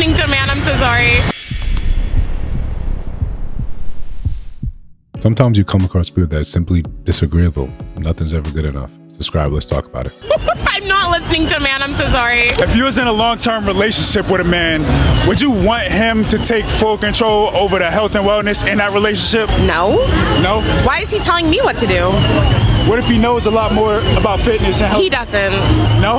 listening to, man. I'm so sorry. Sometimes you come across people that are simply disagreeable. Nothing's ever good enough. Subscribe, let's talk about it. I'm not listening to, man. I'm so sorry. If you was in a long-term relationship with a man, would you want him to take full control over the health and wellness in that relationship? No. No? Why is he telling me what to do? What if he knows a lot more about fitness and health? He doesn't. No?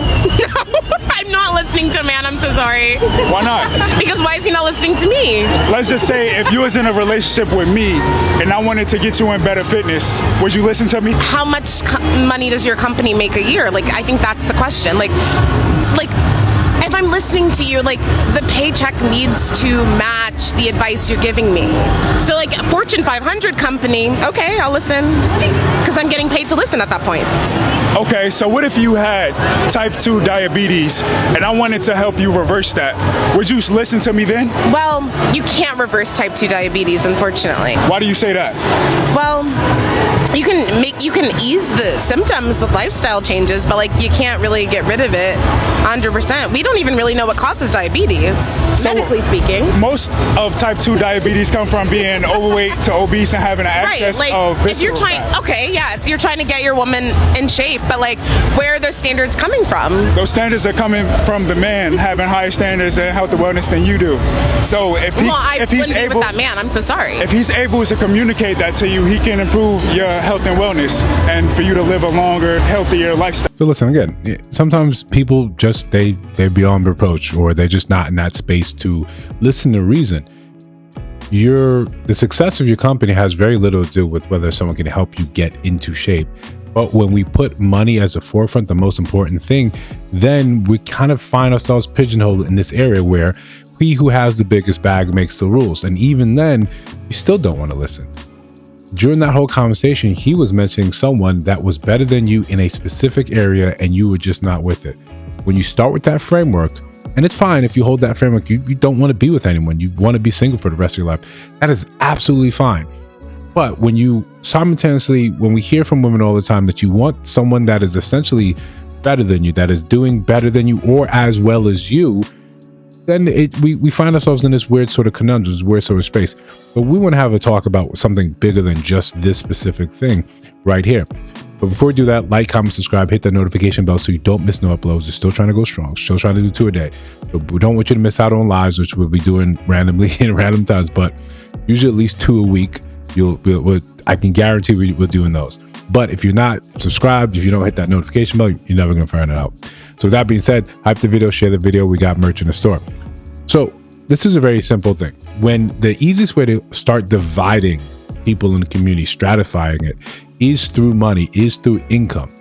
I'm not listening to, man. I'm so sorry. Why not? Because why is he not listening to me? Let's just say if you was in a relationship with me and I wanted to get you in better fitness, would you listen to me? How much money does your company make a year? Like, I think that's the question. Like, if I'm listening to you, like, the paycheck needs to match the advice you're giving me. So, like, a Fortune 500 company, okay, I'll listen, because I'm getting paid to listen at that point. Okay, so what if you had type 2 diabetes and I wanted to help you reverse that? Would you listen to me then? Well, you can't reverse type 2 diabetes, unfortunately. Why do you say that? Well, you can ease the symptoms with lifestyle changes, but like you can't really get rid of it 100%. We don't even really know what causes diabetes, medically speaking. Most of type 2 diabetes come from being overweight to obese and having an excess of visceral if you're trying, fat. okay, yes, you're trying to get your woman in shape, but like, where are those standards coming from? Those standards are coming from the man having higher standards in health and wellness than you do. So if he's able, with that man, I'm so sorry. If he's able to communicate that to you, he can improve your health and wellness and for you to live a longer, healthier lifestyle. So listen, again, sometimes people just, they're beyond reproach, or they're just not in that space to listen to reason. The success of your company has very little to do with whether someone can help you get into shape. But when we put money as the forefront, the most important thing, then we kind of find ourselves pigeonholed in this area where he who has the biggest bag makes the rules. And even then, you still don't want to listen. During that whole conversation, he was mentioning someone that was better than you in a specific area, and you were just not with it. When you start with that framework, and it's fine if you hold that framework, you don't want to be with anyone, you want to be single for the rest of your life. That is absolutely fine. But when you simultaneously, when we hear from women all the time that you want someone that is essentially better than you, that is doing better than you or as well as you, then we find ourselves in this weird sort of conundrum, this weird sort of space. But we want to have a talk about something bigger than just this specific thing right here. But before we do that, like, comment, subscribe, hit that notification bell so you don't miss no uploads. We're still trying to go strong, still trying to do 2 a day. But we don't want you to miss out on lives, which we'll be doing randomly in random times, but usually at least 2 a week. I can guarantee we're doing those. But if you're not subscribed, if you don't hit that notification bell, you're never going to find it out. So with that being said, hype the video, share the video. We got merch in the store. So this is a very simple thing. When the easiest way to start dividing people in the community, stratifying it, is through money, is through income.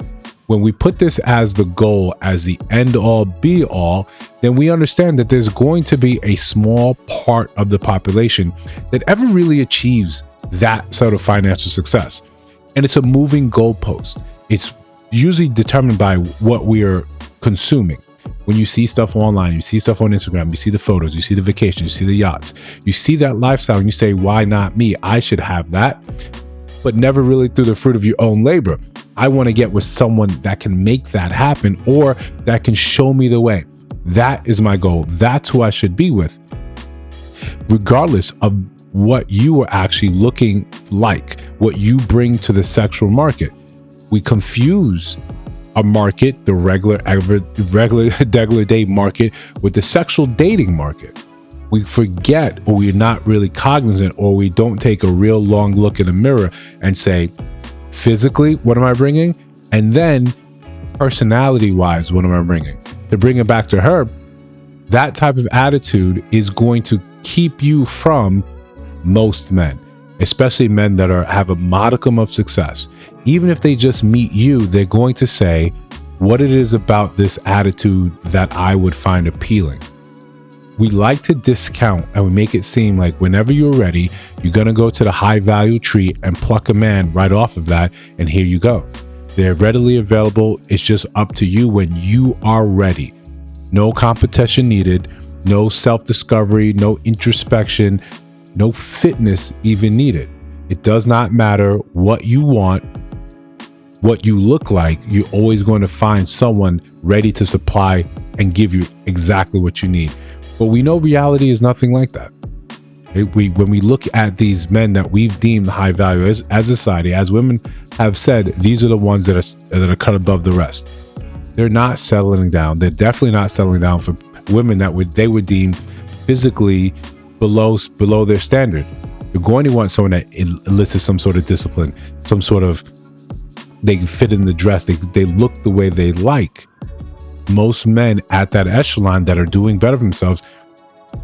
When we put this as the goal, as the end all be all, then we understand that there's going to be a small part of the population that ever really achieves that sort of financial success. And it's a moving goalpost. It's usually determined by what we are consuming. When you see stuff online, you see stuff on Instagram, you see the photos, you see the vacations, you see the yachts, you see that lifestyle and you say, why not me? I should have that, but never really through the fruit of your own labor. I want to get with someone that can make that happen or that can show me the way. That is my goal. That's who I should be with, regardless of what you are actually looking like, what you bring to the sexual market. We confuse a market, the regular day market, with the sexual dating market. We forget, or we're not really cognizant, or we don't take a real long look in the mirror and say, physically, what am I bringing? And then personality wise, what am I bringing? To bring it back to her, that type of attitude is going to keep you from most men, especially men that have a modicum of success. Even if they just meet you, they're going to say what it is about this attitude that I would find appealing. We like to discount and we make it seem like whenever you're ready, you're going to go to the high value tree and pluck a man right off of that. And here you go. They're readily available. It's just up to you when you are ready. No competition needed, no self-discovery, no introspection, no fitness even needed. It does not matter what you want, what you look like. You're always going to find someone ready to supply and give you exactly what you need. But we know reality is nothing like that. When we look at these men that we've deemed high value as a society, as women have said, these are the ones that are cut above the rest. They're not settling down. They're definitely not settling down for women that they would deem physically below their standard. You're going to want someone that elicits some sort of discipline, some sort of, they fit in the dress, they look the way they like. Most men at that echelon that are doing better for themselves,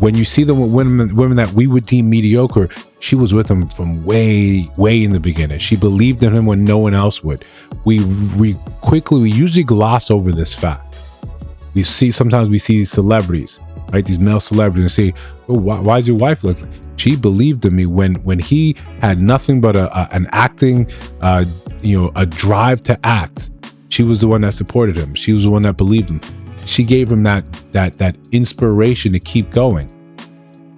when you see them with women that we would deem mediocre, she was with him from way in the beginning. She believed in him when no one else would. We usually gloss over this fact. Sometimes we see these celebrities, right? These male celebrities, and say, "Oh, why is your wife like?" She believed in me when he had nothing but an acting, a drive to act. She was the one that supported him. She was the one that believed him. She gave him that inspiration to keep going.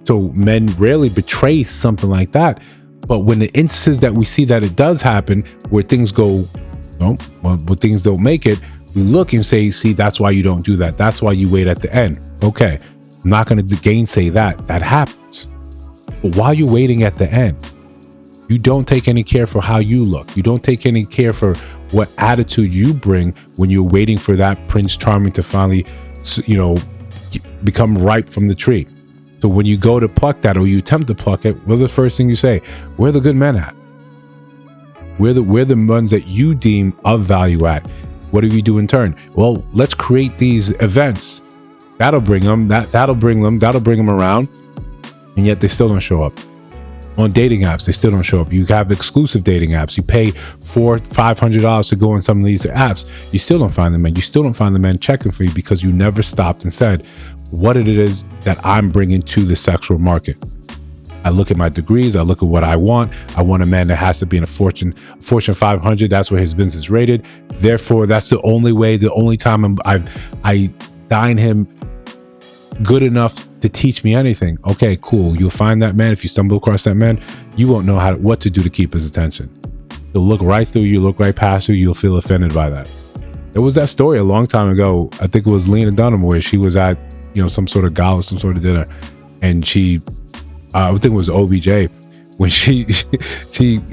So men rarely betray something like that. But when the instances that we see that it does happen, where things go, where things don't make it, we look and say, see, that's why you don't do that. That's why you wait at the end. Okay, I'm not going to gainsay that. That happens. But while you're waiting at the end, you don't take any care for how you look. You don't take any care for what attitude you bring when you're waiting for that Prince Charming to finally, become ripe from the tree. So when you go to pluck that, or you attempt to pluck it, what's the first thing you say? Where are the good men at? Where the ones that you deem of value at? What do you do in turn? Well, let's create these events. That'll bring them. That'll bring them around. And yet they still don't show up. On dating apps, they still don't show up. You have exclusive dating apps. You pay $400-500 to go on some of these apps. You still don't find the men. You still don't find the men checking for you because you never stopped and said what it is that I'm bringing to the sexual market. I look at my degrees. I look at what I want. I want a man that has to be in a Fortune 500. That's where his business is rated. Therefore, that's the only time I dine him good enough to teach me anything. Okay, cool. You'll find that man. If you stumble across that man, you won't know what to do to keep his attention. He'll look right through you, look right past you. You'll feel offended by that. There was that story a long time ago. I think it was Lena Dunham, where she was at, some sort of gala, some sort of dinner, and I think it was OBJ, when she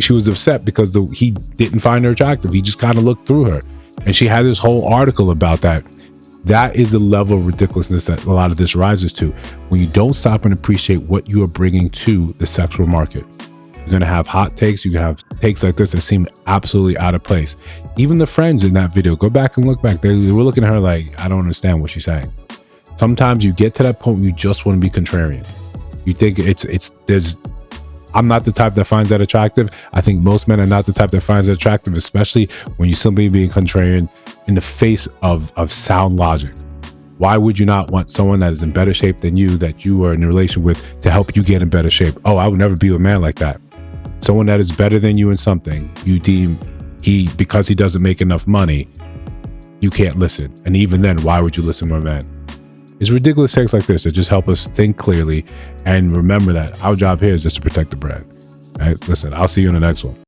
was upset because he didn't find her attractive. He just kind of looked through her, and she had this whole article about that. That is the level of ridiculousness that a lot of this rises to. When you don't stop and appreciate what you are bringing to the sexual market, you're going to have hot takes. You can have takes like this that seem absolutely out of place. Even the friends in that video, go back and look back. They were looking at her like, I don't understand what she's saying. Sometimes you get to that point where you just want to be contrarian. You think I'm not the type that finds that attractive. I think most men are not the type that finds that attractive, especially when you're simply being contrarian in the face of sound logic. Why would you not want someone that is in better shape than you, that you are in a relation with, to help you get in better shape? Oh, I would never be with a man like that. Someone that is better than you in something, you deem because he doesn't make enough money, you can't listen. And even then, why would you listen to a man? It's ridiculous things like this that just help us think clearly and remember that our job here is just to protect the brand. All right, listen, I'll see you in the next one.